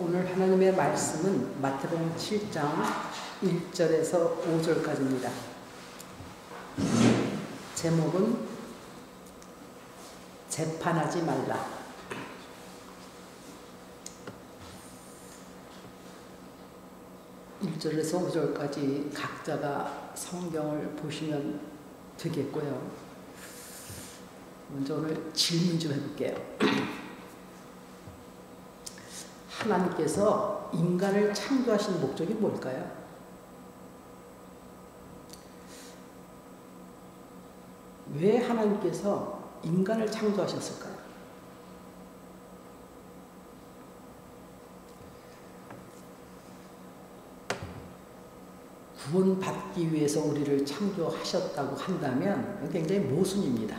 오늘 하나님의 말씀은 마태복음 7장 1절에서 5절까지입니다. 제목은 재판하지 말라. (1절에서 5절까지) 각자가 성경을 보시면 되겠고요. 먼저 오늘 질문 좀 해볼게요. 하나님께서 인간을 창조하신 목적이 뭘까요? 왜 하나님께서 인간을 창조하셨을까요? 구원받기 위해서 우리를 창조하셨다고 한다면 굉장히 모순입니다.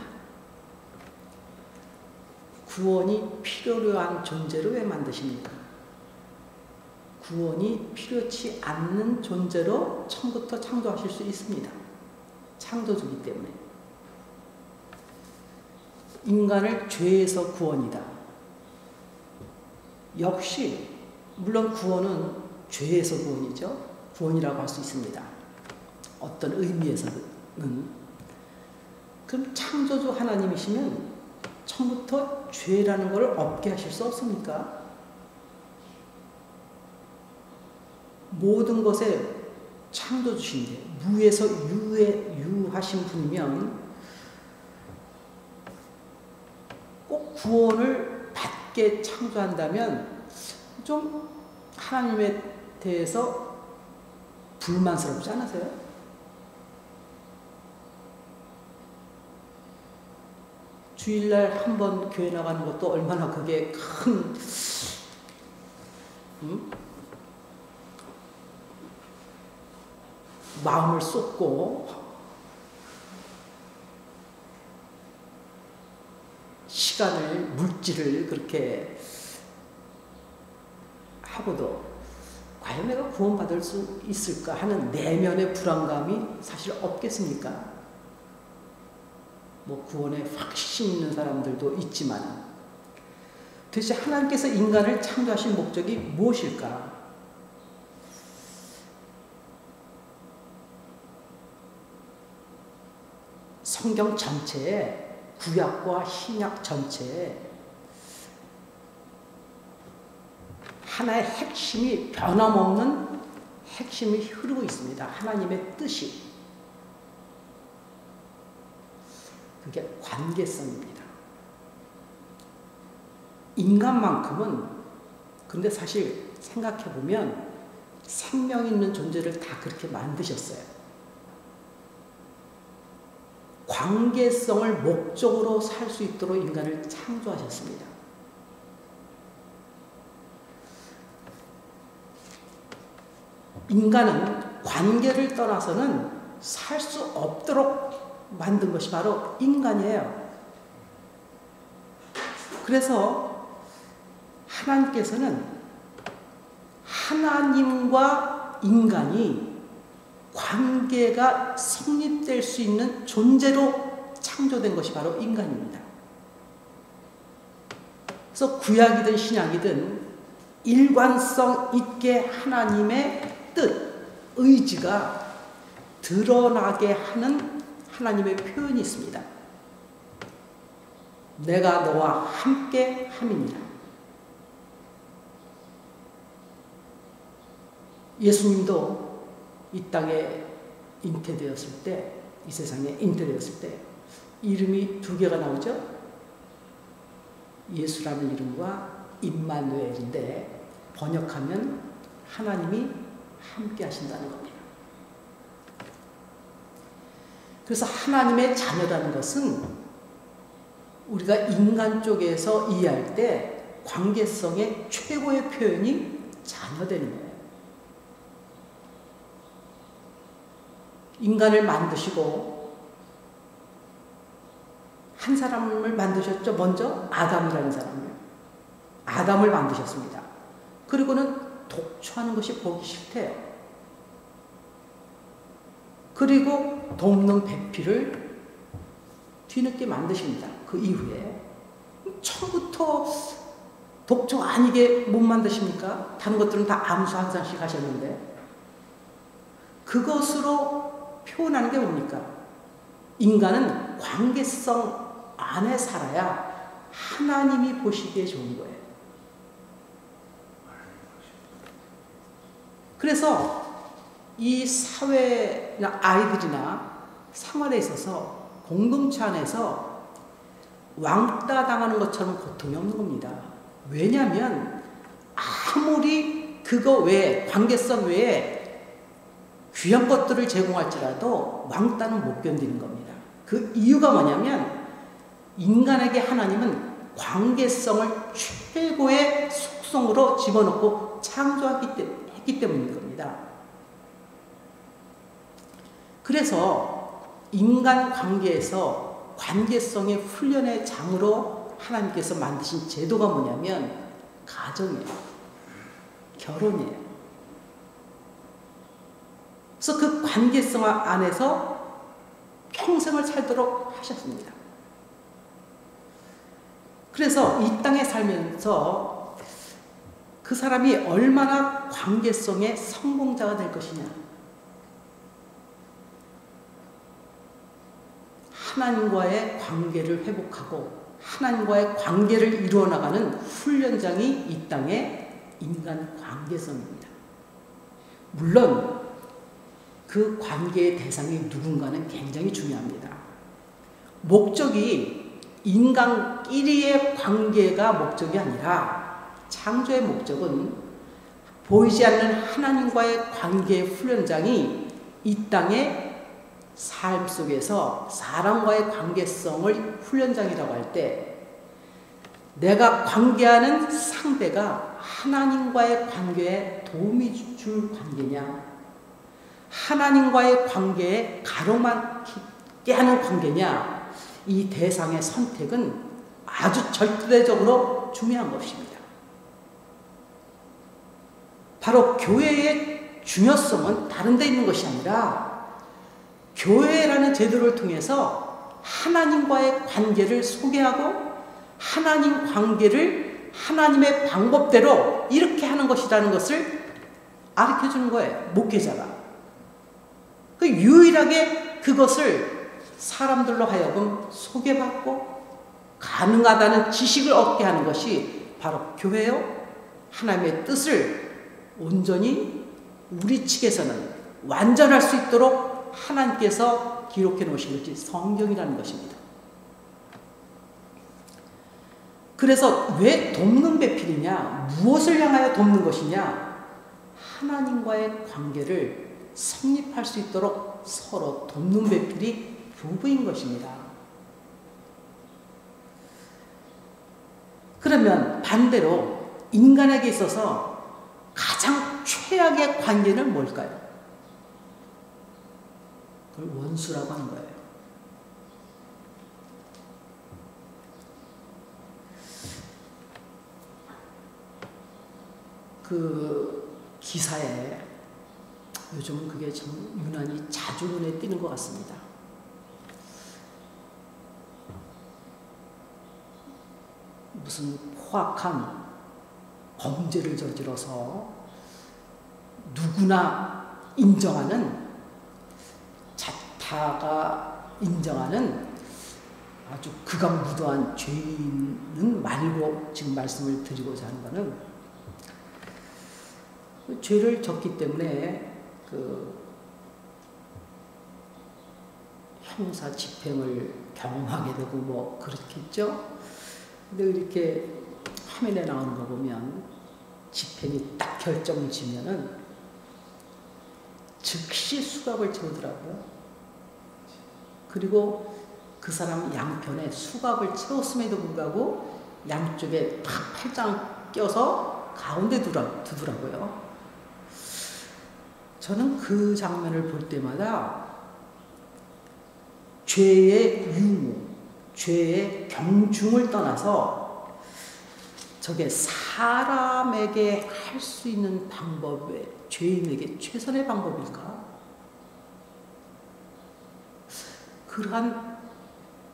구원이 필요로 한 존재로 왜 만드십니까? 구원이 필요치 않는 존재로 처음부터 창조하실 수 있습니다. 창조주기 때문에. 인간을 죄에서 구원이다. 역시 물론 구원은 죄에서 구원이죠. 구원이라고 할 수 있습니다. 어떤 의미에서는. 그럼 창조주 하나님이시면 처음부터 죄라는 것을 없게 하실 수 없습니까? 모든 것에 창조주신데 무에서 유하신 분이면 꼭 구원을 받게 창조한다면 좀 하나님에 대해서 불만스럽지 않으세요? 주일날 한 번 교회 나가는 것도 얼마나 그게 큰 마음을 쏟고 시간을, 물질을 그렇게 하고도 과연 내가 구원받을 수 있을까 하는 내면의 불안감이 사실 없겠습니까? 뭐 구원에 확신 있는 사람들도 있지만 도대체 하나님께서 인간을 창조하신 목적이 무엇일까? 성경 전체에, 구약과 신약 전체에 하나의 핵심이, 변함없는 핵심이 흐르고 있습니다. 하나님의 뜻이. 그게 관계성입니다. 인간만큼은, 근데 사실 생각해보면 생명 있는 존재를 다 그렇게 만드셨어요. 관계성을 목적으로 살 수 있도록 인간을 창조하셨습니다. 인간은 관계를 떠나서는 살 수 없도록 만든 것이 바로 인간이에요. 그래서 하나님께서는 하나님과 인간이 관계가 성립될 수 있는 존재로 창조된 것이 바로 인간입니다. 그래서 구약이든 신약이든 일관성 있게 하나님의 뜻, 의지가 드러나게 하는 하나님의 표현이 있습니다. 내가 너와 함께 함이니라. 예수님도 이 땅에 잉태되었을 때, 이 세상에 잉태되었을 때 이름이 두 개가 나오죠. 예수라는 이름과 임마누엘인데 번역하면 하나님이 함께 하신다는 겁니다. 그래서 하나님의 자녀라는 것은 우리가 인간 쪽에서 이해할 때 관계성의 최고의 표현이 자녀되는 거예요. 인간을 만드시고 한 사람을 만드셨죠. 먼저 아담이라는 사람을. 아담을 만드셨습니다. 그리고는 독초하는 것이 보기 싫대요. 그리고 돕는 배필을 뒤늦게 만드십니다. 그 이후에 처음부터 독초 아니게 못 만드십니까? 다른 것들은 다 암수 한 장씩 하셨는데 그것으로 표현하는 게 뭡니까? 인간은 관계성 안에 살아야 하나님이 보시기에 좋은 거예요. 그래서 이 사회나 아이들이나 생활에 있어서 공동체 안에서 왕따 당하는 것처럼 고통이 없는 겁니다. 왜냐하면 아무리 그거 외에 관계성 외에 귀한 것들을 제공할지라도 왕따는 못 견디는 겁니다. 그 이유가 뭐냐면 인간에게 하나님은 관계성을 최고의 속성으로 집어넣고 창조했기 때문인 겁니다. 그래서 인간 관계에서 관계성의 훈련의 장으로 하나님께서 만드신 제도가 뭐냐면 가정이에요. 결혼이에요. 그래서 그 관계성 안에서 평생을 살도록 하셨습니다. 그래서 이 땅에 살면서 그 사람이 얼마나 관계성의 성공자가 될 것이냐, 하나님과의 관계를 회복하고 하나님과의 관계를 이루어나가는 훈련장이 이 땅의 인간 관계성입니다. 물론 그 관계의 대상이 누군가는 굉장히 중요합니다. 목적이 인간끼리의 관계가 목적이 아니라 창조의 목적은 보이지 않는 하나님과의 관계의 훈련장이 이 땅의 삶 속에서 사람과의 관계성을 훈련장이라고 할 때 내가 관계하는 상대가 하나님과의 관계에 도움이 줄 관계냐, 하나님과의 관계에 가로막게 하는 관계냐, 이 대상의 선택은 아주 절대적으로 중요한 것입니다. 바로 교회의 중요성은 다른 데 있는 것이 아니라 교회라는 제도를 통해서 하나님과의 관계를 소개하고 하나님 관계를 하나님의 방법대로 이렇게 하는 것이라는 것을 가르쳐주는 거예요. 목회자가. 그 유일하게 그것을 사람들로 하여금 소개받고 가능하다는 지식을 얻게 하는 것이 바로 교회요. 하나님의 뜻을 온전히 우리 측에서는 완전할 수 있도록 하나님께서 기록해 놓으신 것이 성경이라는 것입니다. 그래서 왜 돕는 배필이냐, 무엇을 향하여 돕는 것이냐, 하나님과의 관계를 성립할 수 있도록 서로 돕는 배필이 부부인 것입니다. 그러면 반대로 인간에게 있어서 가장 최악의 관계는 뭘까요? 그걸 원수라고 하는 거예요. 그 기사에 요즘은 그게 참 유난히 자주 눈에 띄는 것 같습니다. 무슨 포악한 범죄를 저질러서 누구나 인정하는, 자타가 인정하는 아주 극악무도한 죄인은 말고 지금 말씀을 드리고자 하는 것은 죄를 졌기 때문에 그 형사 집행을 경험하게 되고 뭐 그렇겠죠. 근데 이렇게 화면에 나오는 거 보면 집행이 딱 결정을 지면은 즉시 수갑을 채우더라고요. 그리고 그 사람 양편에 수갑을 채웠음에도 불구하고 양쪽에 탁 팔짱 껴서 가운데 두더라고요. 저는 그 장면을 볼 때마다 죄의 유무, 죄의 경중을 떠나서 저게 사람에게 할 수 있는 방법에, 죄인에게 최선의 방법일까? 그러한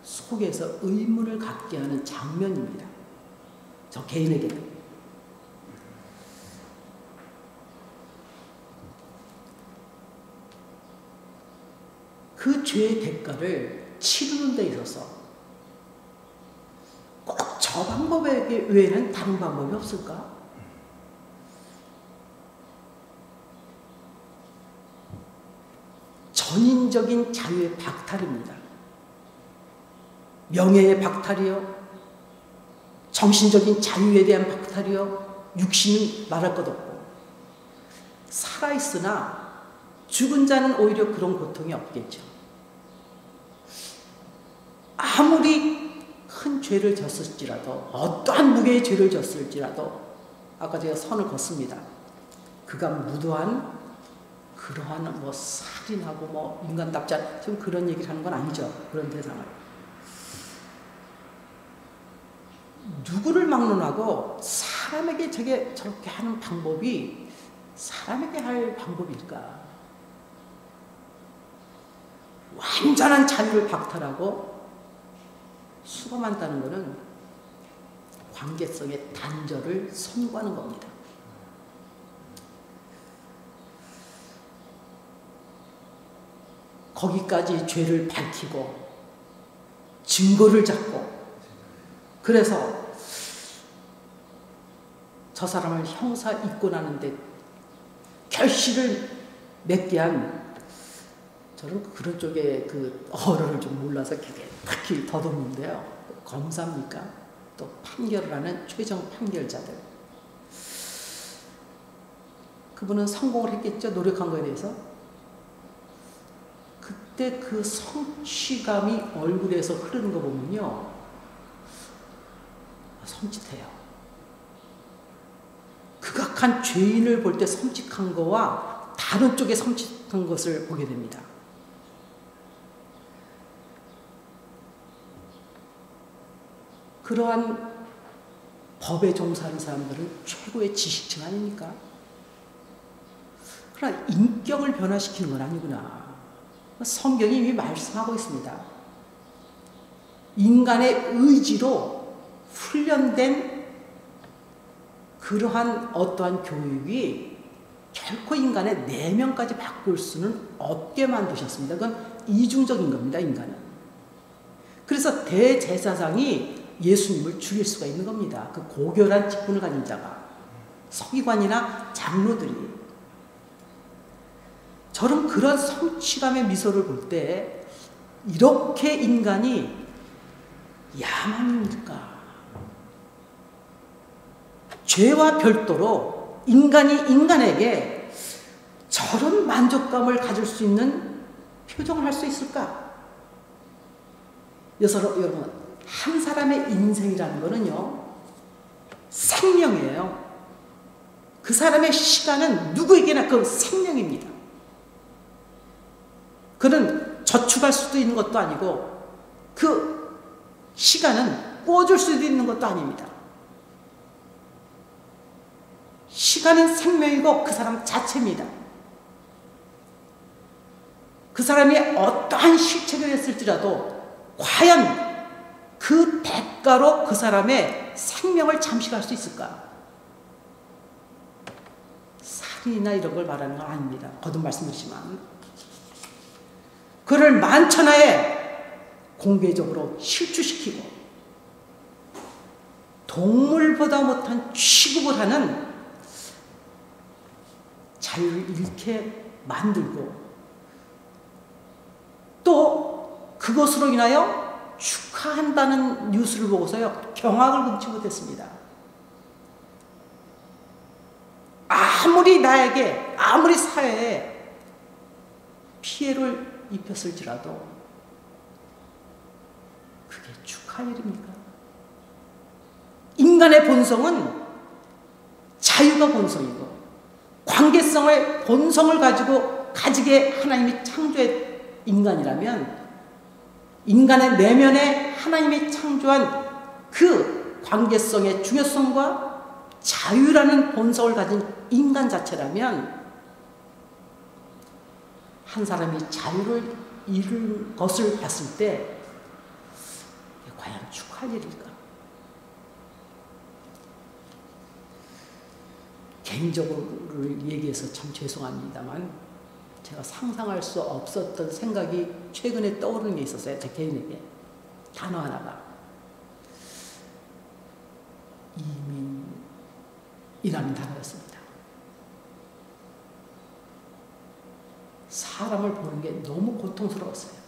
속에서 의문을 갖게 하는 장면입니다. 저 개인에게는. 그 죄의 대가를 치르는 데 있어서 꼭 저 방법 외에는 다른 방법이 없을까? 전인적인 자유의 박탈입니다. 명예의 박탈이요, 정신적인 자유에 대한 박탈이요, 육신은 말할 것 없고, 살아있으나 죽은 자는 오히려 그런 고통이 없겠죠. 아무리 큰 죄를 졌을지라도, 어떠한 무게의 죄를 졌을지라도, 아까 제가 선을 걷습니다. 그가 무도한 그러한 뭐 살인하고 뭐 인간답지 않은, 지금 그런 얘기를 하는 건 아니죠. 그런 대상을. 누구를 막론하고 사람에게 저렇게 하는 방법이 사람에게 할 방법일까? 완전한 자유를 박탈하고 수감한다는 것은 관계성의 단절을 선고하는 겁니다. 거기까지 죄를 밝히고 증거를 잡고, 그래서 저 사람을 형사 입건하는데 결실을 맺게 한, 저는 그런 쪽에 그 언어를 좀 몰라서 딱히 더듬는데요. 검사입니까? 또 판결을 하는 최종 판결자들. 그분은 성공을 했겠죠? 노력한 거에 대해서. 그때 그 성취감이 얼굴에서 흐르는 거 보면요, 섬찟해요. 극악한 죄인을 볼 때 섬찟한 거와 다른 쪽에 섬찟한 것을 보게 됩니다. 그러한 법에 종사하는 사람들은 최고의 지식층 아닙니까? 그러나 인격을 변화시키는 건 아니구나. 성경이 이미 말씀하고 있습니다. 인간의 의지로 훈련된 그러한 어떠한 교육이 결코 인간의 내면까지 바꿀 수는 없게 만드셨습니다. 그건 이중적인 겁니다, 인간은. 그래서 대제사장이 예수님을 죽일 수가 있는 겁니다. 그 고결한 직분을 가진 자가, 서기관이나 장로들이. 저는 그런 성취감의 미소를 볼 때 이렇게 인간이 야만입니까? 죄와 별도로 인간이 인간에게 저런 만족감을 가질 수 있는 표정을 할 수 있을까? 여러분, 한 사람의 인생이라는 거는요, 생명이에요. 그 사람의 시간은 누구에게나 그 생명입니다. 그는 저축할 수도 있는 것도 아니고 그 시간은 꿔줄 수도 있는 것도 아닙니다. 시간은 생명이고 그 사람 자체입니다. 그 사람이 어떠한 실책을 했을지라도 과연 그 대가로 그 사람의 생명을 잠식할 수 있을까? 살인이나 이런 걸 말하는 건 아닙니다. 거듭 말씀드리지만 그를 만천하에 공개적으로 실추시키고 동물보다 못한 취급을 하는 자유를 잃게 만들고 또 그것으로 인하여 축하한다는 뉴스를 보고서요 경악을 금치 못했습니다. 아무리 나에게 아무리 사회에 피해를 입혔을지라도 그게 축하할 일입니까? 인간의 본성은 자유가 본성이고 관계성을 본성을 가지게 하나님이 창조한 인간이라면 인간의 내면에 하나님이 창조한 그 관계성의 중요성과 자유라는 본성을 가진 인간 자체라면 한 사람이 자유를 잃은 것을 봤을 때 과연 축하할 일일까? 개인적으로 얘기해서 참 죄송합니다만 제가 상상할 수 없었던 생각이 최근에 떠오르는 게 있었어요. 제 개인에게. 단어 하나가. 이민이라는 단어였습니다. 사람을 보는 게 너무 고통스러웠어요.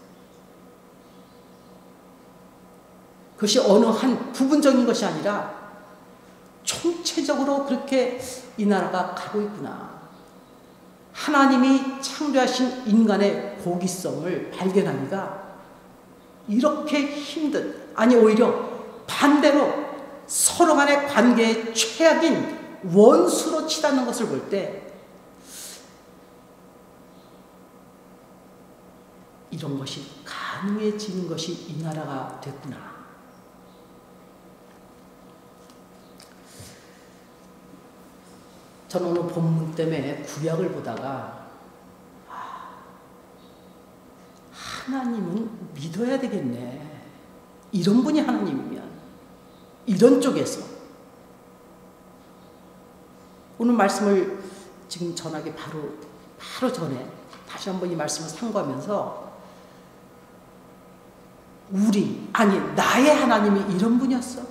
그것이 어느 한 부분적인 것이 아니라 총체적으로 그렇게 이 나라가 가고 있구나. 하나님이 창조하신 인간의 고기성을 발견하기가 이렇게 힘든, 아니 오히려 반대로 서로 간의 관계의 최악인 원수로 치닫는 것을 볼 때 이런 것이 가능해지는 것이 이 나라가 됐구나. 저는 오늘 본문 때문에 구약을 보다가 하나님은 믿어야 되겠네. 이런 분이 하나님이면 이런 쪽에서 오늘 말씀을 지금 전하기 바로 전에 다시 한번 이 말씀을 상고하면서 나의 하나님이 이런 분이었어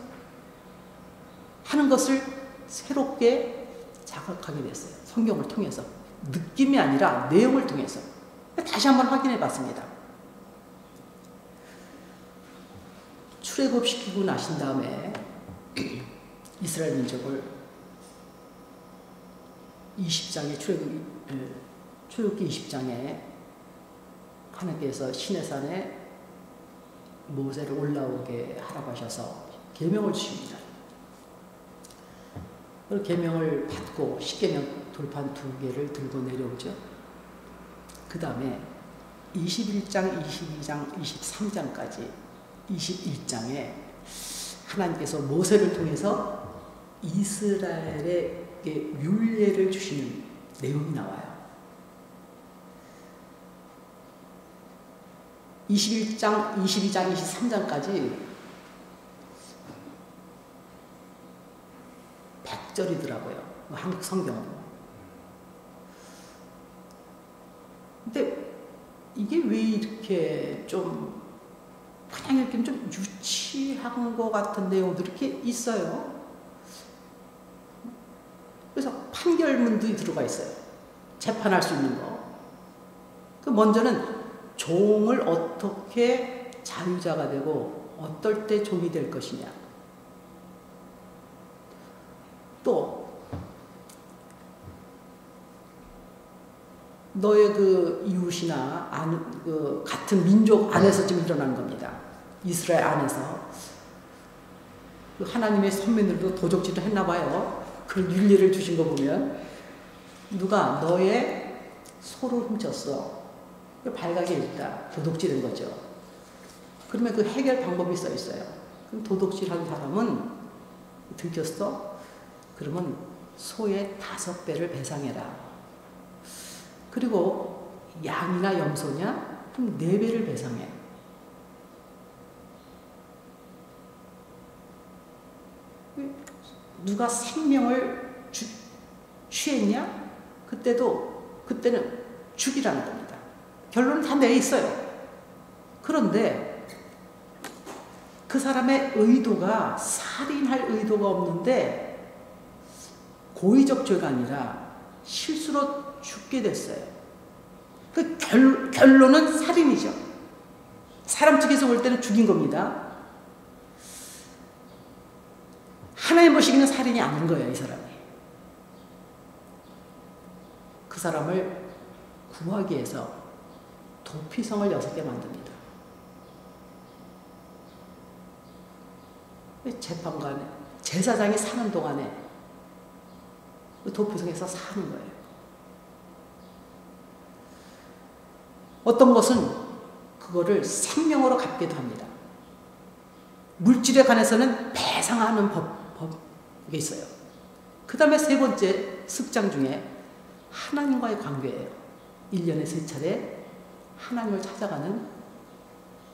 하는 것을 새롭게 자각하게 됐어요. 성경을 통해서. 느낌이 아니라 내용을 통해서. 다시 한번 확인해 봤습니다. 출애굽시키고 나신 다음에 이스라엘 민족을 20장에 출애굽기 20장에 하나님께서 시내산에 모세를 올라오게 하라고 하셔서 계명을 주십니다. 그 계명을 받고 십계명 돌판 2개를 들고 내려오죠. 그 다음에 21장, 22장, 23장까지 21장에 하나님께서 모세를 통해서 이스라엘에게 율례를 주시는 내용이 나와요. 21장, 22장, 23장까지 100절이더라고요. 한국 성경은. 근데 이게 왜 이렇게 좀 그냥 이렇게 좀 유치한 것 같은 내용들이 이렇게 있어요. 그래서 판결문도 들어가 있어요. 재판할 수 있는 거. 그 먼저는 종을 어떻게 자유자가 되고 어떨 때 종이 될 것이냐. 또 너의 그 이웃이나 그 같은 민족 안에서 지금 일어나는 겁니다. 이스라엘 안에서 그 하나님의 선민들도 도적질을 했나 봐요. 그 윤리를 주신 거 보면 누가 너의 소를 훔쳤어. 발각이 있다. 도둑질인 거죠. 그러면 그 해결 방법이 써 있어요. 그럼 도둑질한 사람은 들켰어? 그러면 소의 5배를 배상해라. 그리고 양이나 염소냐? 그럼 4배를 배상해. 누가 생명을 취했냐? 그때는 죽이라는 겁니다. 결론은 다 내에 있어요. 그런데 그 사람의 의도가 살인할 의도가 없는데 고의적 죄가 아니라 실수로 죽게 됐어요. 그 결론은 살인이죠. 사람 측에서 볼 때는 죽인 겁니다. 하나님 보시기는 살인이 아닌 거예요, 이 사람이. 그 사람을 구하기 위해서 도피성을 6개 만듭니다. 재판관에, 제사장이 사는 동안에 그 도피성에서 사는 거예요. 어떤 것은 그거를 생명으로 갚기도 합니다. 물질에 관해서는 배상하는 법이 있어요. 그 다음에 3번째 습장 중에 하나님과의 관계예요. 1년에 3차례 하나님을 찾아가는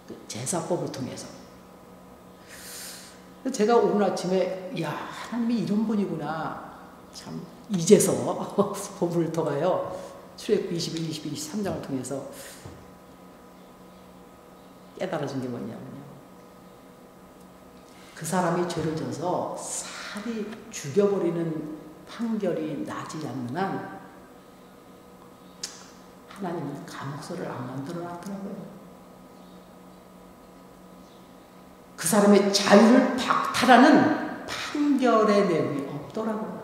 그 제사법을 통해서. 제가 오늘 아침에 하나님이 이런 분이구나. 참 이제서 본문을 통하여 출애굽기 21, 22, 23장을 통해서 깨달아진 게 뭐냐면요. 그 사람이 죄를 져서 살이 죽여버리는 판결이 나지 않는 한 하나님은 감옥서를 안 만들어 놨더라고요. 그 사람의 자유를 박탈하는 판결의 내용이 없더라고요.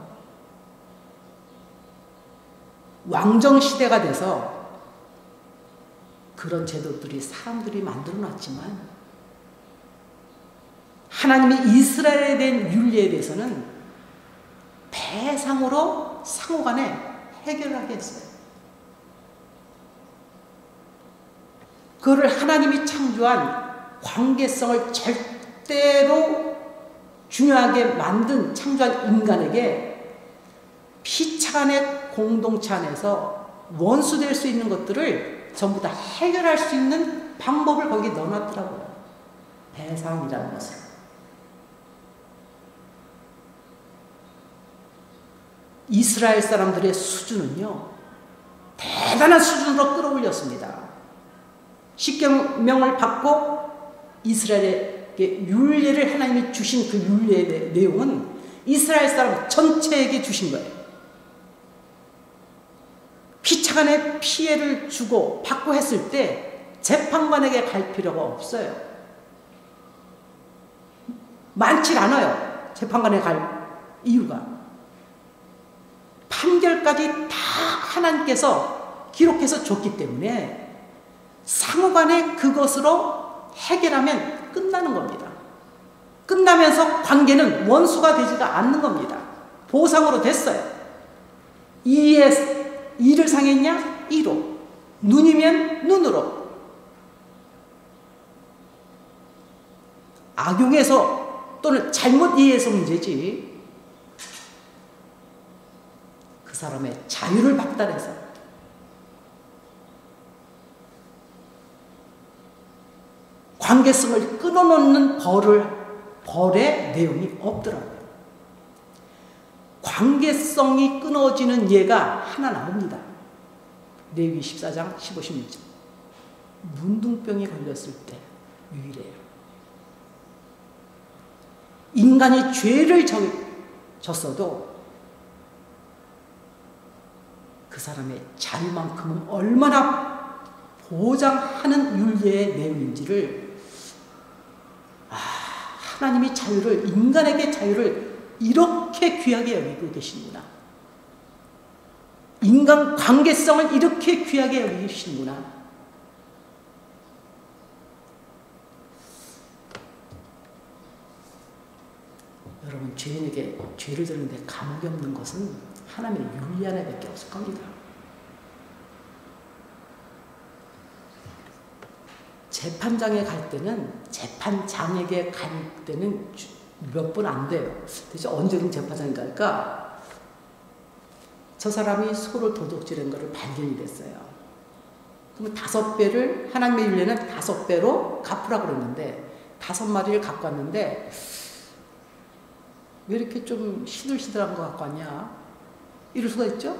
왕정시대가 돼서 그런 제도들이 사람들이 만들어 놨지만 하나님이 이스라엘에 대한 윤리에 대해서는 배상으로 상호간에 해결하게 했어요. 그거를 하나님이 창조한 관계성을 절대로 중요하게 만든 창조한 인간에게 피차간의 공동체 안에서 원수될 수 있는 것들을 전부 다 해결할 수 있는 방법을 거기에 넣어놨더라고요. 배상이라는 것을. 이스라엘 사람들의 수준은요, 대단한 수준으로 끌어올렸습니다. 십계명을 받고 이스라엘에게 율례를 하나님이 주신 그 율례의 내용은 이스라엘 사람 전체에게 주신 거예요. 피차간에 피해를 주고 받고 했을 때 재판관에게 갈 필요가 없어요. 많지 않아요. 재판관에 갈 이유가. 판결까지 다 하나님께서 기록해서 줬기 때문에 상호간에 그것으로 해결하면 끝나는 겁니다. 끝나면서 관계는 원수가 되지가 않는 겁니다. 보상으로 됐어요. 이를 상했냐? 이로. 눈이면 눈으로. 악용해서 또는 잘못 이해해서 문제지. 그 사람의 자유를 박탈해서 관계성을 끊어놓는 벌의 내용이 없더라고요. 관계성이 끊어지는 예가 하나 나옵니다. 레위기 14장 15, 16절. 문둥병이 걸렸을 때 유일해요. 인간이 죄를 졌어도 그 사람의 자유만큼은 얼마나 보장하는 율례의 내용인지를 하나님이 자유를, 인간에게 자유를 이렇게 귀하게 여기고 계시는구나. 인간 관계성을 이렇게 귀하게 여기고 계시는구나. 여러분, 죄인에게 죄를 지는데 감옥이 없는 것은 하나님의 윤리 하나밖에 없을 겁니다. 재판장에 갈 때는, 재판장에게 갈 때는 몇 번 안 돼요. 대체 언제든 재판장에 갈까? 저 사람이 소를 도둑질한 것을 발견이 됐어요. 그러면 5배를, 하나님의 윤례는 5배로 갚으라고 그랬는데 5마리를 갖고 왔는데 왜 이렇게 좀 시들시들한 거 갖고 왔냐? 이럴 수가 있죠?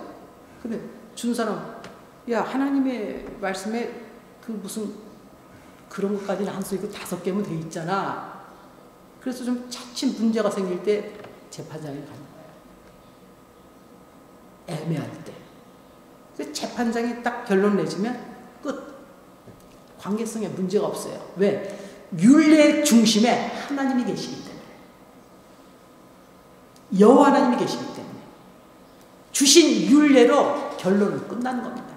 근데 준 사람, 야, 하나님의 말씀에 그 무슨 그런 것까지는 안 쓰이고 5개면 돼 있잖아. 그래서 좀 차츰 문제가 생길 때 재판장에 가는 거예요. 애매할 때. 그 재판장이 딱 결론 내주면 끝. 관계성에 문제가 없어요. 왜? 율례의 중심에 하나님이 계시기 때문에. 여호와 하나님이 계시기 때문에. 주신 율례로 결론은 끝나는 겁니다.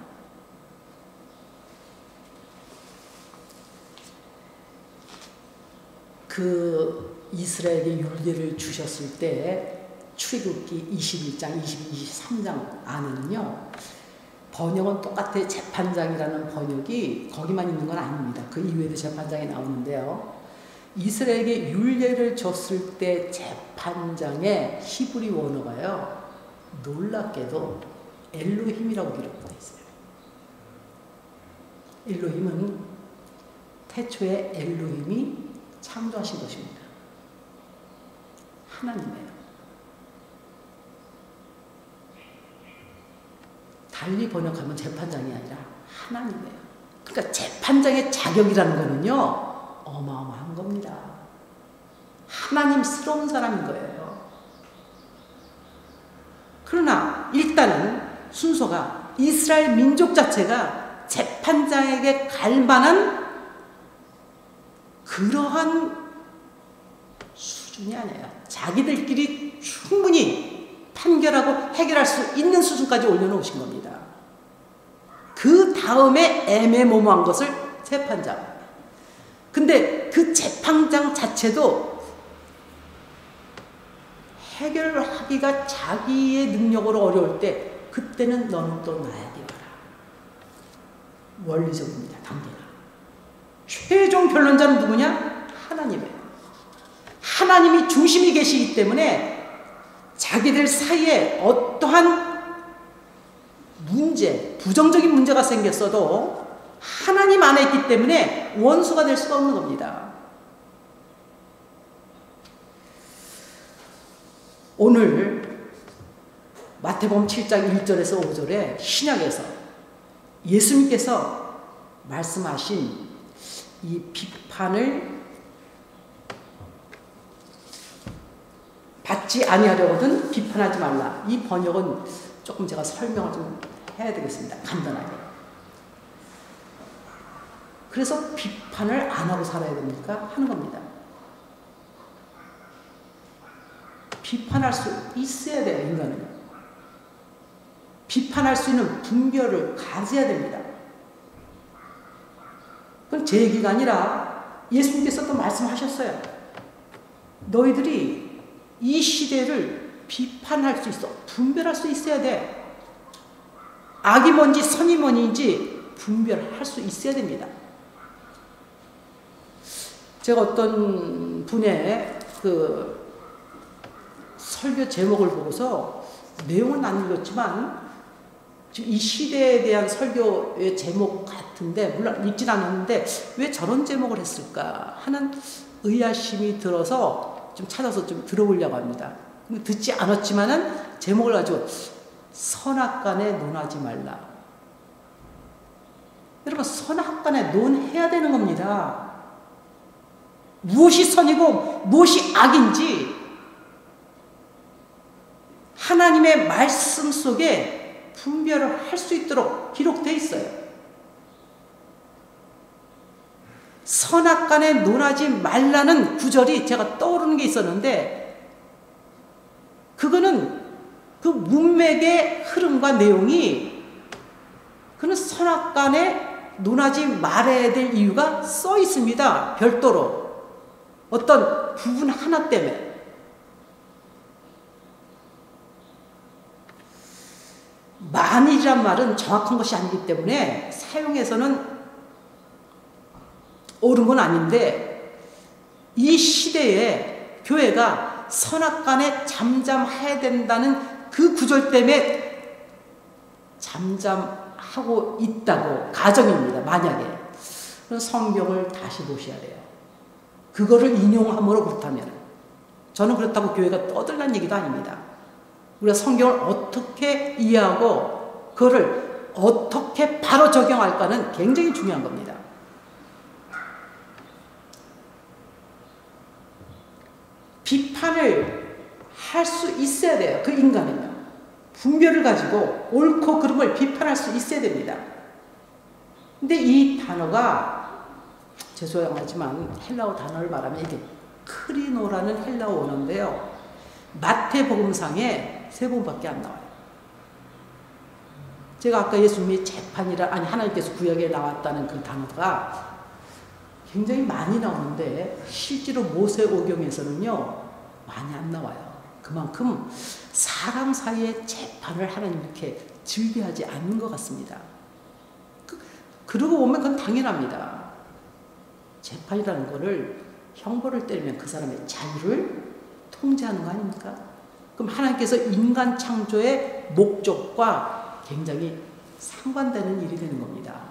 그 이스라엘에게 율례를 주셨을 때 출애굽기 21장, 22, 23장 안에는요, 번역은 똑같아. 재판장이라는 번역이 거기만 있는 건 아닙니다. 그 이외에도 재판장이 나오는데요. 이스라엘에게 율례를 줬을 때 재판장의 히브리 원어가요, 놀랍게도 엘로힘이라고 기록되어 있어요. 엘로힘은 태초에 엘로힘이 창조하신 것입니다. 하나님이에요. 달리 번역하면 재판장이 아니라 하나님이에요. 그러니까 재판장의 자격이라는 거는요, 어마어마한 겁니다. 하나님스러운 사람인 거예요. 그러나 일단은 순서가 이스라엘 민족 자체가 재판장에게 갈 만한 그러한 수준이 아니에요. 자기들끼리 충분히 판결하고 해결할 수 있는 수준까지 올려놓으신 겁니다. 그 다음에 애매모호한 것을 재판장. 근데 그 재판장 자체도 해결하기가 자기의 능력으로 어려울 때 그때는 너는 또 나야 되어라. 원리적입니다. 단계가. 최종 결론자는 누구냐? 하나님이에요. 하나님이 중심이 계시기 때문에 자기들 사이에 어떠한 문제, 부정적인 문제가 생겼어도 하나님 안에 있기 때문에 원수가 될 수가 없는 겁니다. 오늘 마태복음 7장 1절에서 5절에 신약에서 예수님께서 말씀하신 이 비판을 받지 아니하려거든 비판하지 말라. 이 번역은 조금 제가 설명을 좀 해야 되겠습니다. 간단하게. 그래서 비판을 안 하고 살아야 됩니까? 하는 겁니다. 비판할 수 있어야 돼요, 인간은. 비판할 수 있는 분별을 가져야 됩니다. 그건 제 얘기가 아니라 예수님께서도 말씀하셨어요. 너희들이 이 시대를 비판할 수 있어. 분별할 수 있어야 돼. 악이 뭔지 선이 뭔지 분별할 수 있어야 됩니다. 제가 어떤 분의 그 설교 제목을 보고서 내용은 안 읽었지만 이 시대에 대한 설교의 제목 같은데 물론 읽진 않았는데 왜 저런 제목을 했을까 하는 의아심이 들어서 좀 찾아서 좀 들어보려고 합니다. 듣지 않았지만은 제목을 가지고 선악간에 논하지 말라. 여러분 선악간에 논해야 되는 겁니다. 무엇이 선이고 무엇이 악인지 하나님의 말씀 속에 분별을 할 수 있도록 기록되어 있어요. 선악간에 논하지 말라는 구절이 제가 떠오르는 게 있었는데 그거는 그 문맥의 흐름과 내용이 그는 선악간에 논하지 말아야 될 이유가 써 있습니다. 별도로 어떤 부분 하나 때문에. 만일이란 말은 정확한 것이 아니기 때문에 사용해서는 옳은 건 아닌데 이 시대에 교회가 선악간에 잠잠해야 된다는 그 구절 때문에 잠잠하고 있다고 가정입니다. 만약에 그럼 성경을 다시 보셔야 돼요. 그거를 인용함으로 그렇다면 저는 그렇다고 교회가 떠들란 얘기도 아닙니다. 우리가 성경을 어떻게 이해하고 그거를 어떻게 바로 적용할까는 굉장히 중요한 겁니다. 비판을 할 수 있어야 돼요. 그 인간은요. 분별을 가지고 옳고 그름을 비판할 수 있어야 됩니다. 근데 이 단어가 죄송하지만 헬라어 단어를 말하면 이게 크리노라는 헬라어 원어인데요. 마태복음상에 3번밖에 안 나와요. 제가 아까 예수님이 재판이라 아니 하나님께서 구약에 나왔다는 그 단어가 굉장히 많이 나오는데 실제로 모세오경에서는요 많이 안 나와요. 그만큼 사람 사이에 재판을 하나님 이렇게 즐겨하지 않는 것 같습니다. 그러고 보면 그건 당연합니다. 재판이라는 거를 형벌을 때리면 그 사람의 자유를 통제하는 거 아닙니까? 그럼 하나님께서 인간 창조의 목적과 굉장히 상반되는 일이 되는 겁니다.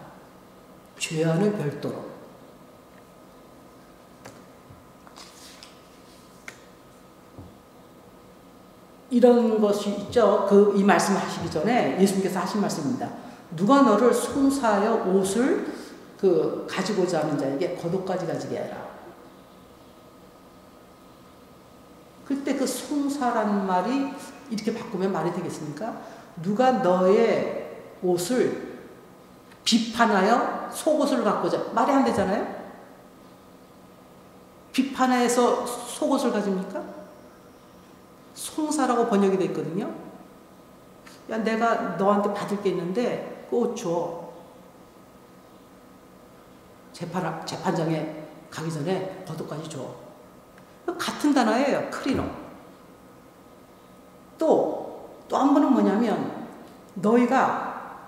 죄와는 별도로. 이런 것이 있죠. 이 말씀을 하시기 전에 예수님께서 하신 말씀입니다. 누가 너를 송사하여 옷을 가지고자 하는 자에게 겉옷까지 가지게 해라. 그때 그 송사라는 말이 이렇게 바꾸면 말이 되겠습니까? 누가 너의 옷을 비판하여 속옷을 갖고자, 말이 안 되잖아요? 비판해서 속옷을 가집니까? 송사라고 번역이 되어 있거든요. 야, 내가 너한테 받을 게 있는데 그 옷 줘. 재판장에 가기 전에 겉옷까지 줘. 같은 단어예요. 크리노. 또 한 번은 뭐냐면 너희가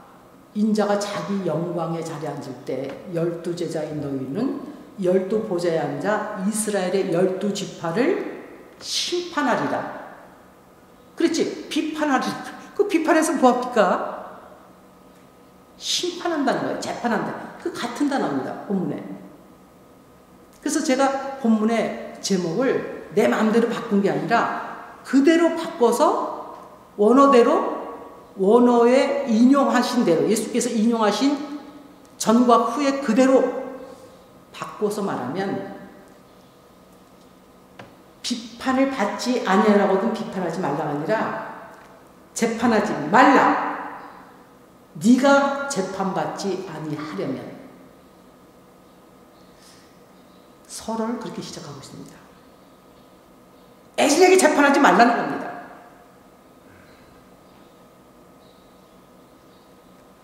인자가 자기 영광의 자리에 앉을 때 12제자인 너희는 12보좌에 앉아 이스라엘의 12지파를 심판하리라. 그렇지. 비판하리라. 그 비판해서 뭐합니까? 심판한다는 거예요. 재판한다. 그 같은 단어입니다. 본문에. 그래서 제가 본문의 제목을 내 마음대로 바꾼 게 아니라 그대로 바꿔서 원어에 인용하신 대로 예수께서 인용하신 전과 후에 그대로 바꿔서 말하면 비판을 받지 아니하라고든 비판하지 말라가 아니라 재판하지 말라. 네가 재판받지 아니하려면. 서론을 그렇게 시작하고 있습니다. 애신에게 재판하지 말라는 겁니다.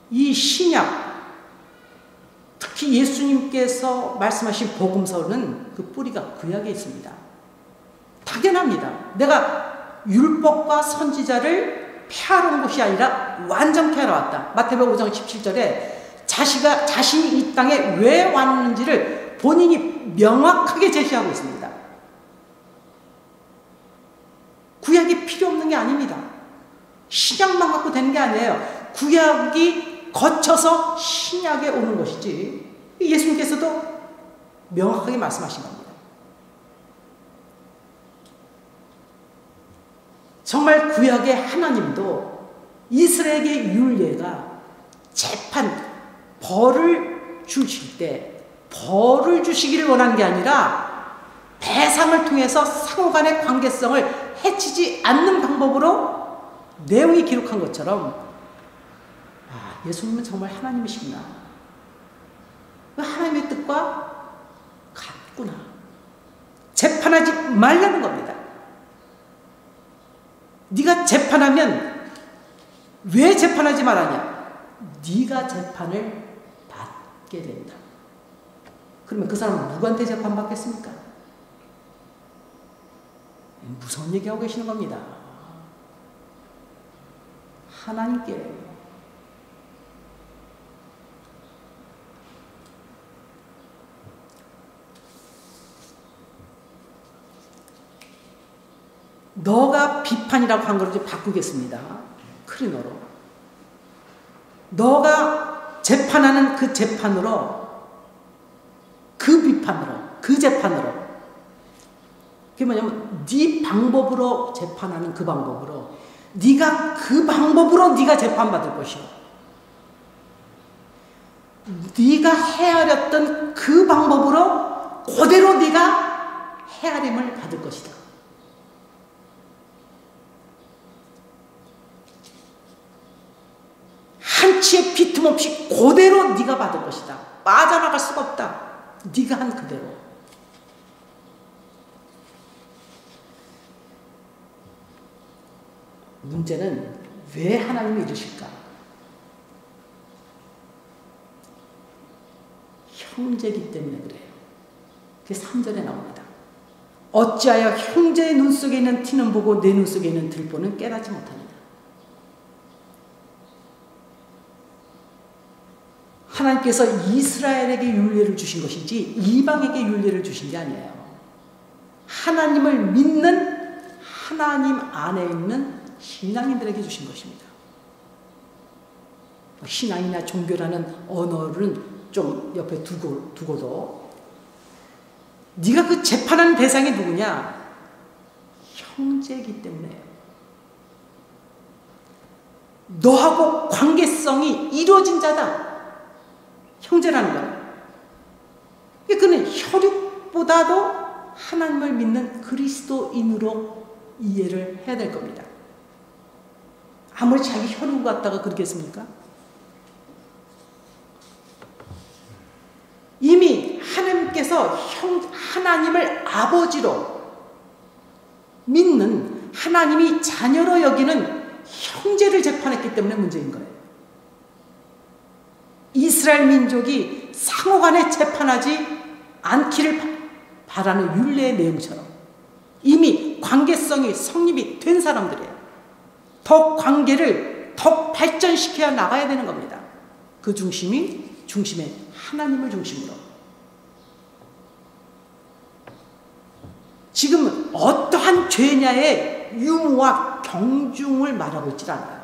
이 신약, 특히 예수님께서 말씀하신 복음서는 그 뿌리가 구약에 있습니다. 당연합니다. 내가 율법과 선지자를 폐하러 온 것이 아니라 완전케 하러 왔다. 마태복음 5장 17절에 자신이 이 땅에 왜 왔는지를 본인이 명확하게 제시하고 있습니다. 구약이 필요 없는 게 아닙니다. 신약만 갖고 되는 게 아니에요. 구약이 거쳐서 신약에 오는 것이지. 예수님께서도 명확하게 말씀하신 겁니다. 정말 구약의 하나님도 이스라엘에게 율례가 재판, 벌을 주실 때 벌을 주시기를 원하는 게 아니라 배상을 통해서 상호간의 관계성을 해치지 않는 방법으로 내용이 기록한 것처럼 예수님은 정말 하나님이시구나. 하나님의 뜻과 같구나. 재판하지 말라는 겁니다. 네가 재판하면 왜 재판하지 말하냐? 네가 재판을 받게 된다. 그러면 그 사람은 누구한테 재판받겠습니까? 무서운 얘기하고 계시는 겁니다. 하나님께. 너가 비판이라고 한 걸로 바꾸겠습니다. 크리노로. 너가 재판하는 그 재판으로, 그 비판으로, 그 재판으로. 그게 뭐냐면 네 방법으로 재판하는 그 방법으로, 네가 그 방법으로 네가 재판받을 것이요. 네가 헤아렸던 그 방법으로 그대로 네가 헤아림을 받을 것이다. 한치의 비틈없이 그대로 네가 받을 것이다. 빠져나갈 수가 없다. 네가 한 그대로. 문제는 왜 하나님이 이러실까? 형제이기 때문에 그래요. 그게 3절에 나옵니다. 어찌하여 형제의 눈 속에 있는 티는 보고 내 눈 속에 있는 들보는 깨닫지 못하느냐. 하나님께서 이스라엘에게 율례를 주신 것이지 이방에게 율례를 주신 게 아니에요. 하나님을 믿는 하나님 안에 있는 신앙인들에게 주신 것입니다. 신앙이나 종교라는 언어를 좀 옆에 두고도 네가 그 재판하는 대상이 누구냐? 형제이기 때문에요. 너하고 관계성이 이루어진 자다. 형제라는 건. 그는 혈육보다도 하나님을 믿는 그리스도인으로 이해를 해야 될 겁니다. 아무리 자기 혈육 같다가 그러겠습니까? 이미 하나님께서 하나님을 아버지로 믿는, 하나님이 자녀로 여기는 형제를 재판했기 때문에 문제인 거예요. 이스라엘 민족이 상호간에 재판하지 않기를 바라는 율례의 내용처럼 이미 관계성이 성립이 된 사람들이에요. 더 관계를 더 발전시켜야 나가야 되는 겁니다. 그 중심에 하나님을 중심으로. 지금은 어떠한 죄냐의 유무와 경중을 말하고 있지 않아요.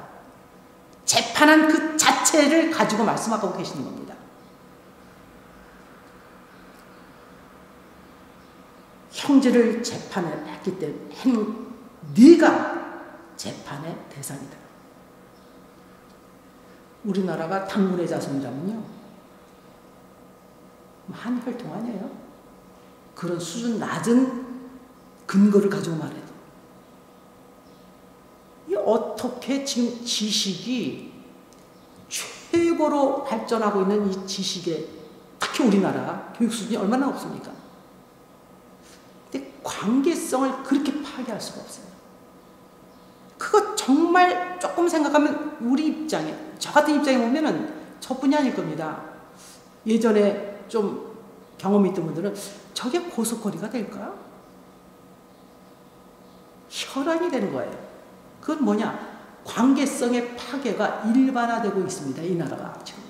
재판한 그 자체를 가지고 말씀하고 계시는 겁니다. 형제를 재판했기 때문에 네가 재판의 대상이다. 우리나라가 당군의 자손이라면요, 한혈통 아니에요? 그런 수준 낮은 근거를 가지고 말해도. 어떻게 지금 지식이 최고로 발전하고 있는 이 지식에, 특히 우리나라 교육 수준이 얼마나 없습니까? 근데 관계성을 그렇게 파괴할 수가 없어요. 그거 정말 조금 생각하면 우리 입장에, 저 같은 입장에 보면은 저뿐이 아닐 겁니다. 예전에 좀 경험이 있던 분들은 저게 고속거리가 될까? 혈안이 되는 거예요. 그건 뭐냐? 관계성의 파괴가 일반화되고 있습니다. 이 나라가 지금.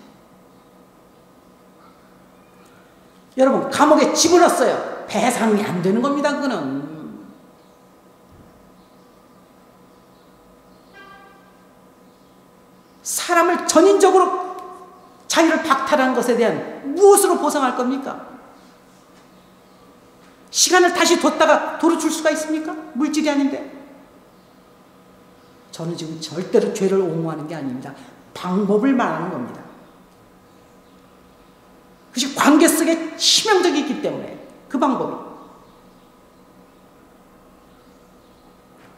여러분, 감옥에 집어넣었어요. 배상이 안 되는 겁니다. 그거는. 사람을 전인적으로 자유를 박탈한 것에 대한 무엇으로 보상할 겁니까? 시간을 다시 뒀다가 도로 줄 수가 있습니까? 물질이 아닌데. 저는 지금 절대로 죄를 옹호하는 게 아닙니다. 방법을 말하는 겁니다. 그것이 관계 속에 치명적이기 때문에 그 방법이.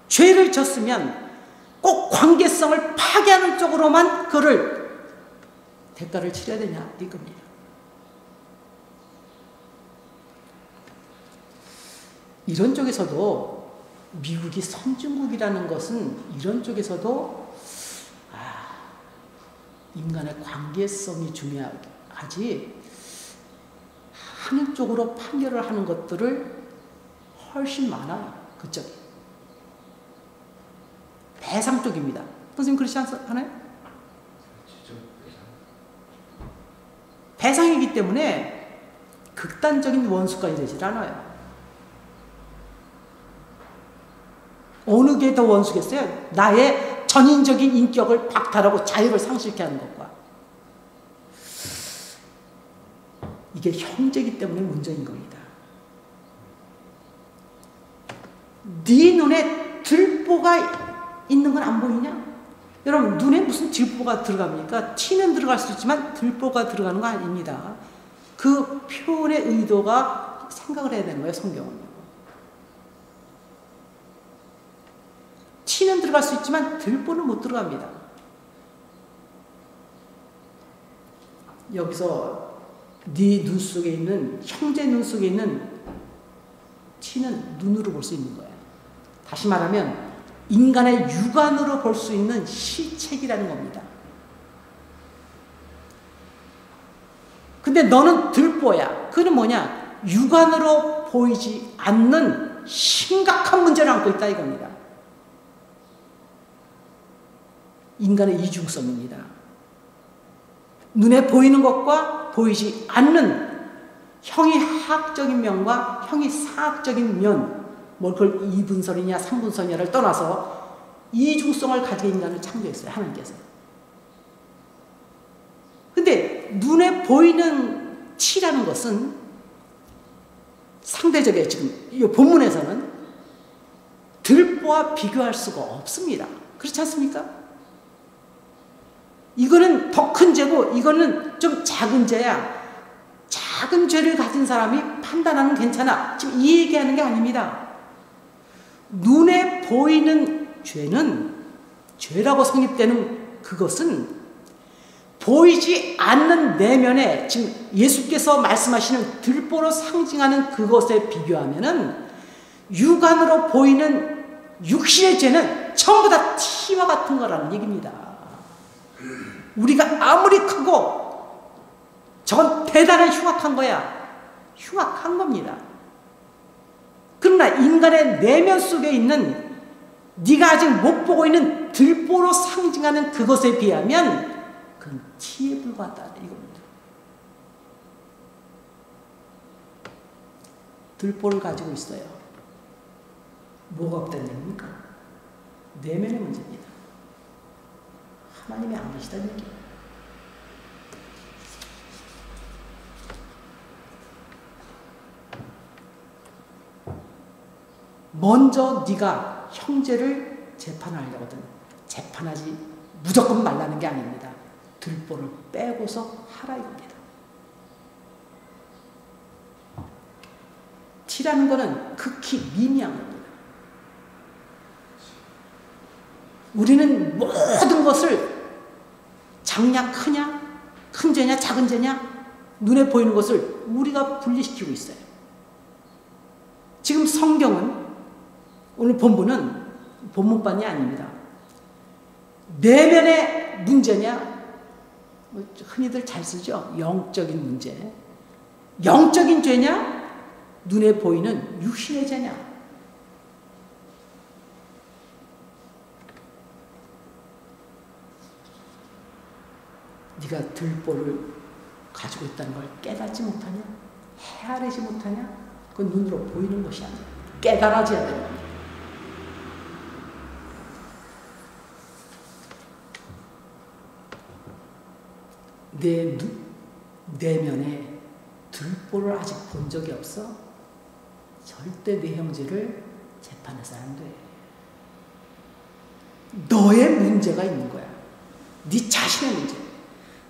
죄를 졌으면 꼭 관계성을 파괴하는 쪽으로만 그를 대가를 치러야 되냐 이겁니다. 이런 쪽에서도 미국이 선진국이라는 것은 이런 쪽에서도 인간의 관계성이 중요하지 한쪽으로 판결을 하는 것들을 훨씬 많아요. 그쪽이. 배상 쪽입니다. 선생님 그렇지 않아요? 배상이기 때문에 극단적인 원수까지 되질 않아요. 어느 게 더 원수겠어요? 나의 전인적인 인격을 박탈하고 자유를 상실케 하는 것과. 이게 형제이기 때문에 문제인 겁니다. 네 눈에 들보가 있는 건 안 보이냐? 여러분, 눈에 무슨 들보가 들어갑니까? 티는 들어갈 수 있지만 들보가 들어가는 거 아닙니다. 그 표현의 의도가 생각을 해야 되는 거예요, 성경은. 티는 들어갈 수 있지만 들보는 못 들어갑니다. 여기서 네 눈 속에 있는, 형제 눈 속에 있는 티는 눈으로 볼 수 있는 거예요. 다시 말하면 인간의 육안으로 볼 수 있는 시책이라는 겁니다. 근데 너는 들보야. 그는 뭐냐? 육안으로 보이지 않는 심각한 문제를 안고 있다 이겁니다. 인간의 이중성입니다. 눈에 보이는 것과 보이지 않는 형이 하학적인 면과 형이 사학적인 면, 뭐 그걸 2분선이냐 3분선이냐를 떠나서 이중성을 가지고 인간을 창조했어요. 하나님께서. 근데 눈에 보이는 티라는 것은 상대적이에요. 지금 이 본문에서는 들보와 비교할 수가 없습니다. 그렇지 않습니까? 이거는 더 큰 죄고 이거는 좀 작은 죄야. 작은 죄를 가진 사람이 판단하는 괜찮아. 지금 이 얘기하는 게 아닙니다. 눈에 보이는 죄는 죄라고 성립되는 그것은 보이지 않는 내면에 지금 예수께서 말씀하시는 들보로 상징하는 그것에 비교하면은 육안으로 보이는 육신의 죄는 전부 다 티와 같은 거라는 얘기입니다. 우리가 아무리 크고 저건 대단히 흉악한 거야. 흉악한 겁니다. 그러나 인간의 내면 속에 있는 네가 아직 못 보고 있는 들보로 상징하는 그것에 비하면 그건 티에 불과하다 이겁니다. 들보를 가지고 있어요. 뭐가 없다는 얘기입니까? 내면의 문제입니다. 하나님이 안 계시다는 얘기예요. 먼저 네가 형제를 재판하려거든 재판하지 무조건 말라는 게 아닙니다. 들보를 빼고서 하라 이겁니다. 티라는 것은 극히 미미한 겁니다. 우리는 모든 것을 작냐 크냐 큰 죄냐 작은 죄냐 눈에 보이는 것을 우리가 분리시키고 있어요. 지금 성경은 오늘 본문은 본문반이 아닙니다. 내면의 문제냐 흔히들 잘 쓰죠. 영적인 문제 영적인 죄냐 눈에 보이는 육신의 죄냐 네가 들보를 가지고 있다는 걸 깨닫지 못하냐 헤아리지 못하냐 그건 눈으로 보이는 것이 아니야. 깨달아져야 되는 겁니다. 내 내면에 들보를 아직 본 적이 없어? 절대 내 형제를 재판해서 안 돼. 너의 문제가 있는 거야. 네 자신의 문제.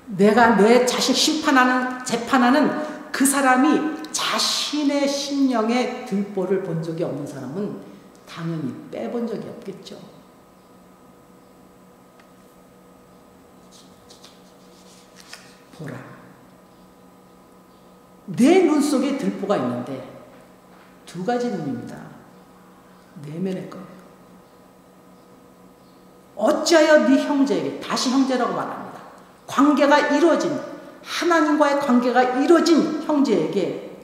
내가 내 자신 심판하는 재판하는 그 사람이 자신의 심령에 들보를 본 적이 없는 사람은 당연히 빼본 적이 없겠죠. 보라. 내 눈 속에 들보가 있는데 두 가지 눈입니다. 내면의 것. 어찌하여 네 형제에게 다시 형제라고 말합니다. 관계가 이루어진 하나님과의 관계가 이루어진 형제에게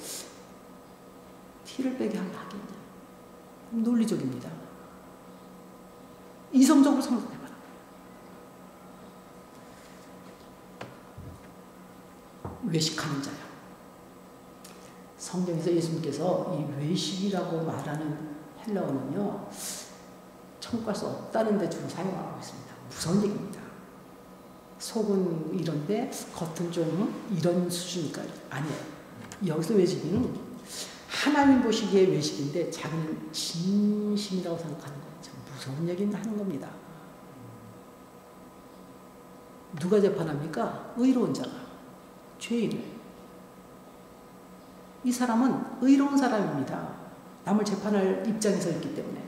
티를 빼게 하겠냐. 논리적입니다. 이성적으로 생각해봐라. 외식하는 자요. 성경에서 예수님께서 이 외식이라고 말하는 헬라어는요, 천국 갈 수 없다는 데 주로 사용하고 있습니다. 무서운 얘기입니다. 속은 이런데 겉은 좀 이런 수준이니까 아니에요. 여기서 외식은 하나님 보시기에 외식인데 자기는 진심이라고 생각하는 거예요. 참 무서운 얘기를 하는 겁니다. 누가 재판합니까? 의로운 자가. 죄인을. 이 사람은 의로운 사람입니다. 남을 재판할 입장에 서 있기 때문에.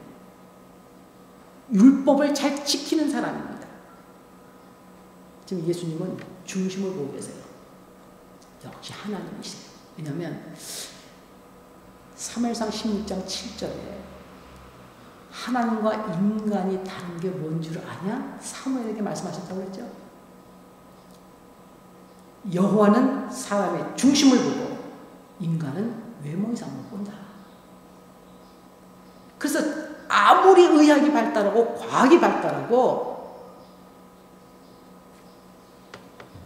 율법을 잘 지키는 사람입니다. 지금 예수님은 중심을 보고 계세요. 역시 하나님이세요. 왜냐하면 사무엘상 16장 7절에 하나님과 인간이 다른 게 뭔 줄 아냐? 사무엘에게 말씀하셨다고 했죠. 여호와는 사람의 중심을 보고 인간은 외모 이상을 본다. 그래서 아무리 의학이 발달하고 과학이 발달하고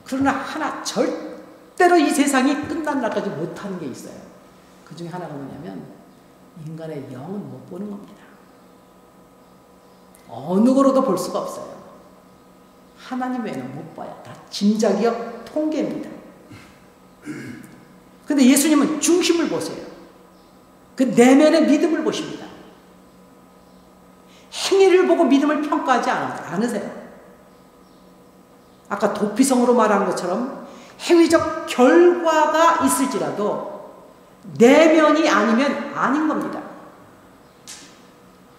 그러나 하나 절대로 이 세상이 끝난 날까지 못하는 게 있어요. 그 중에 하나가 뭐냐면 인간의 영은 못 보는 겁니다. 어느 거로도 볼 수가 없어요. 하나님 외에는 못 봐요. 다 짐작이요 통계입니다. 근데 예수님은 중심을 보세요. 그 내면의 믿음을 보십니다. 행위를 보고 믿음을 평가하지 않으세요. 아까 도피성으로 말한 것처럼 행위적 결과가 있을지라도 내면이 아니면 아닌 겁니다.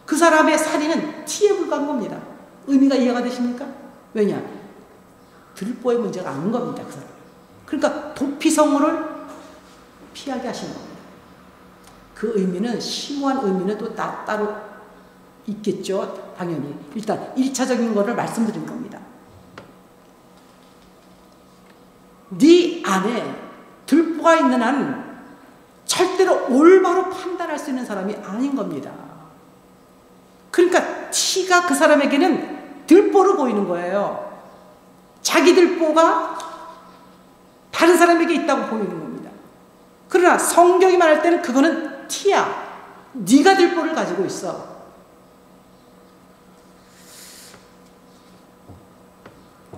그 사람의 살인은 티에 불과한 겁니다. 의미가 이해가 되십니까? 왜냐? 들보의 문제가 아닌 겁니다. 그 사람. 그러니까 도피성으를 피하게 하신 겁니다. 그 의미는 심오한 의미는 또 따로 있겠죠. 당연히. 일단 1차적인 거를 말씀드린 겁니다. 네 안에 들보가 있는 한 절대로 올바로 판단할 수 있는 사람이 아닌 겁니다. 그러니까 티가 그 사람에게는 들보로 보이는 거예요. 자기 들보가 다른 사람에게 있다고 보이는 겁니다. 그러나 성경이 말할 때는 그거는 티야. 네가 들보를 가지고 있어.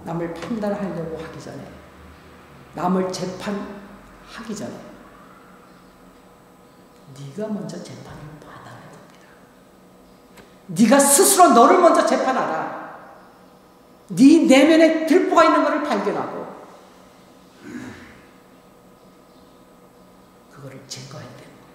남을 판단하려고 하기 전에, 남을 재판하기 전에 네가 먼저 재판을 받아야 됩니다. 네가 스스로 너를 먼저 재판하라. 네 내면에 들보가 있는 것을 발견하고 그거를 제거해야 되는 거예요.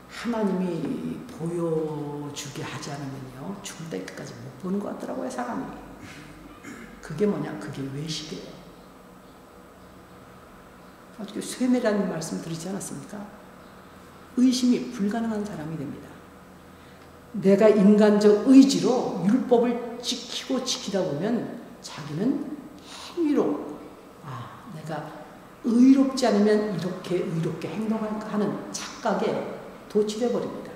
하나님이 보여주게 하지 않으면요, 죽을 때까지 못 보는 것 같더라고요, 사람이. 그게 뭐냐? 그게 외식이에요. 어떻게 쇠뇌라는 말씀 드리지 않았습니까? 의심이 불가능한 사람이 됩니다. 내가 인간적 의지로 율법을 지키고 지키다 보면 자기는 행위로 내가 의롭지 않으면 이렇게 의롭게 행동하는 착각에 도취돼 버립니다.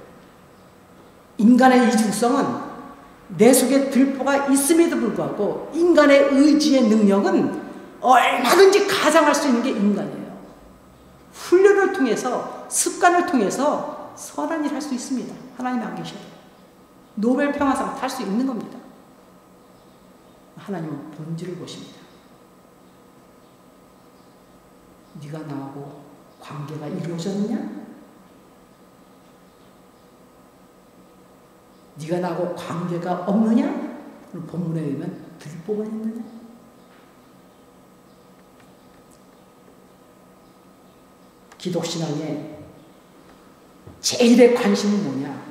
인간의 이중성은 내 속에 들보가 있음에도 불구하고 인간의 의지의 능력은 얼마든지 가장할 수 있는 게 인간이에요. 훈련을 통해서, 습관을 통해서 선한 일 할 수 있습니다. 하나님 안 계셔도. 노벨 평화상 탈 수 있는 겁니다. 하나님은 본질을 보십니다. 네가 나하고 관계가 이루어졌냐? 네가 나하고 관계가 없느냐? 오늘 본문에 의하면 들보가 있느냐? 기독신앙의 제일의 관심은 뭐냐?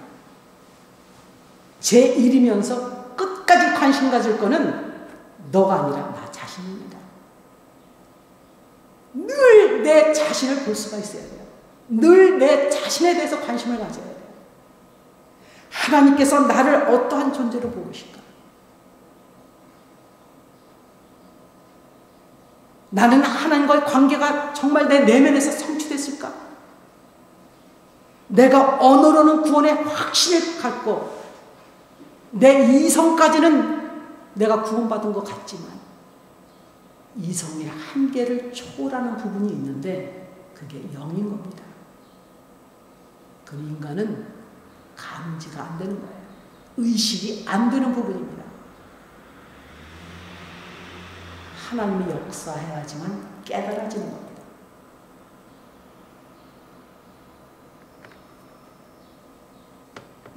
제1이면서 끝까지 관심 가질 거는 너가 아니라 나 자신입니다. 늘 내 자신을 볼 수가 있어야 돼요. 늘 내 자신에 대해서 관심을 가져야 돼요. 하나님께서 나를 어떠한 존재로 보고 계실까? 나는 하나님과의 관계가 정말 내 내면에서 성취됐을까? 내가 언어로는 구원의 확신을 갖고 내 이성까지는 내가 구원받은 것 같지만 이성의 한계를 초월하는 부분이 있는데 그게 영인 겁니다. 그 인간은 감지가 안 되는 거예요. 의식이 안 되는 부분입니다. 하나님이 역사해야지만 깨달아지는 겁니다.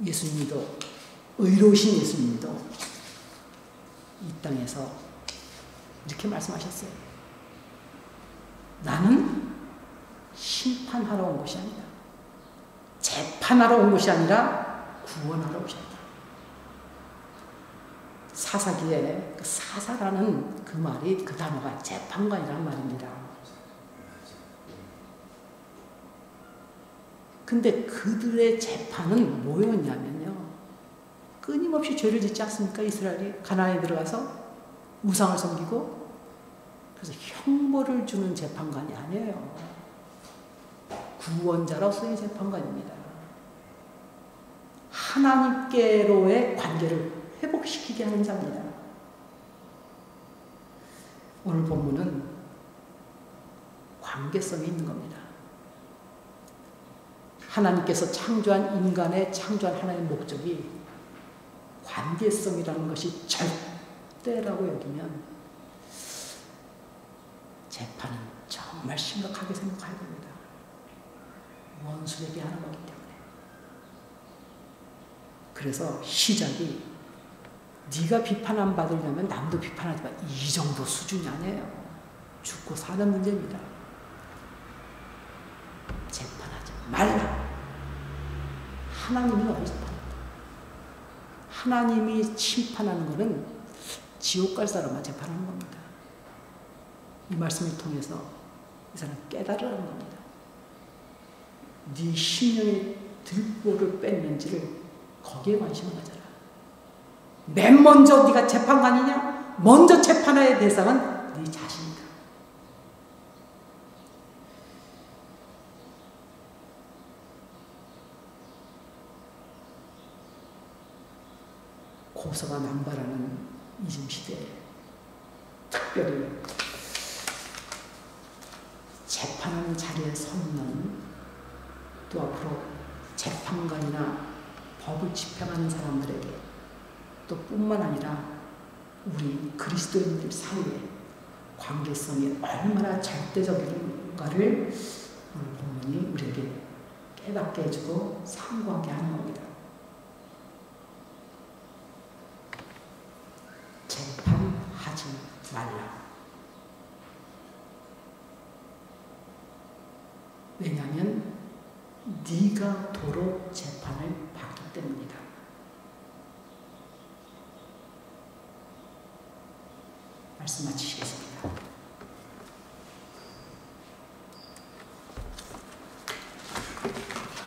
예수님도, 의로우신 예수님도 이 땅에서 이렇게 말씀하셨어요. 나는 심판하러 온 것이 아니다. 재판하러 온 것이 아니라 구원하러 오셨다. 사사기에 그 사사라는 그 말이, 그 단어가 재판관이라는 말입니다. 근데 그들의 재판은 뭐였냐면요, 끊임없이 죄를 짓지 않습니까? 이스라엘이 가나안에 들어가서 우상을 섬기고. 그래서 형벌을 주는 재판관이 아니에요. 구원자로서의 재판관입니다. 하나님께로의 관계를 회복시키게 하는 자입니다. 오늘 본문은 관계성이 있는 겁니다. 하나님께서 창조한 인간의 창조한 하나님의 목적이 관계성이라는 것이 절대라고 여기면 재판은 정말 심각하게 생각해야 됩니다. 원수에게 하는 거기 때문에. 그래서 시작이 네가 비판 안 받으려면 남도 비판하지 마. 이 정도 수준이 아니에요. 죽고 사는 문제입니다. 재판하지 말라. 하나님은 어디서 판다? 하나님이 심판하는 것은 지옥 갈 사람만 재판하는 겁니다. 이 말씀을 통해서 이 사람 깨달으라는 겁니다. 네 심령의 들보를 뺐는지를 거기에 관심을 가져라. 맨 먼저 네가 재판관이냐? 먼저 재판할 대상은 네 자신이다. 고소가 남발하는 이즘 시대에 특별히 재판하는 자리에 서 있는, 또 앞으로 재판관이나 법을 집행하는 사람들에게, 또 뿐만 아니라 우리 그리스도인들 사이에 관계성이 얼마나 절대적인가를 오늘 본문이 우리에게 깨닫게 해주고 상고하게 하는 겁니다. 재판하지 말라. 왜냐하면 네가 도로 재판을 받기 때문이다. 말씀 마치시겠습니다.